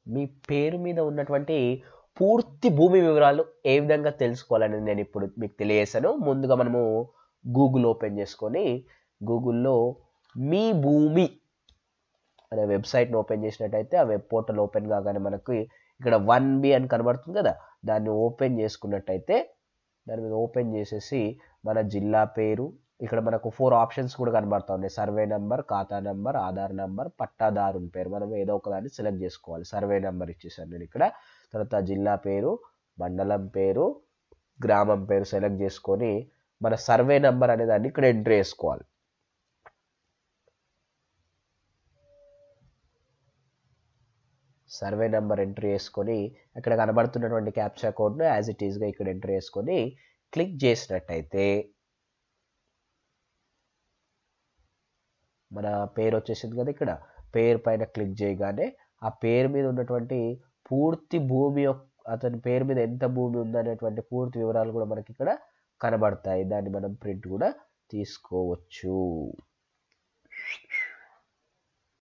మీ పేరు మీద ఉన్నటువంటి పూర్తి భూమి వివరాలు ఏ విధంగా తెలుసుకోవాలని నేను ఇప్పుడు మీకు తెలియజేశాను. ముందుగా మనము గూగుల్ ఓపెన్ చేసుకొని గూగుల్లో మీ భూమి అనే వెబ్సైట్ని ఓపెన్ చేసినట్టయితే ఆ వెబ్ పోర్టల్ ఓపెన్ కాగానే మనకి ఇక్కడ 1B అని కనబడుతుంది కదా, దాన్ని ఓపెన్ చేసుకున్నట్టయితే దాని మీద ఓపెన్ చేసేసి మన జిల్లా పేరు, ఇక్కడ మనకు 4 ఆప్షన్స్ కూడా కనబడతా ఉన్నాయి. సర్వే నెంబర్, ఖాతా నెంబర్, ఆధార్ నెంబర్, పట్టాదారుని పేరు. మనం ఏదో ఒక దాన్ని సెలెక్ట్ చేసుకోవాలి. సర్వే నెంబర్ ఇచ్చేసాను నేను ఇక్కడ. తర్వాత జిల్లా పేరు, మండలం పేరు, గ్రామం పేరు సెలెక్ట్ చేసుకొని మన సర్వే నెంబర్ అనే దాన్ని ఇక్కడ ఎంట్రీ చేసుకోవాలి. సర్వే నెంబర్ ఎంట్రీ చేసుకొని అక్కడ కనబడుతున్నటువంటి క్యాప్చా కోడ్ను యాజ్ ఇట్ ఈస్గా ఇక్కడ ఎంట్రీ చేసుకొని క్లిక్ చేసినట్టయితే మన పేరు వచ్చేసింది కదా. ఇక్కడ పేరు పైన క్లిక్ చేయగానే ఆ పేరు మీద ఉన్నటువంటి పూర్తి భూమి, అతని పేరు మీద ఎంత భూమి ఉందనేటువంటి పూర్తి వివరాలు కూడా మనకి ఇక్కడ కనబడతాయి. దాన్ని మనం ప్రింట్ కూడా తీసుకోవచ్చు.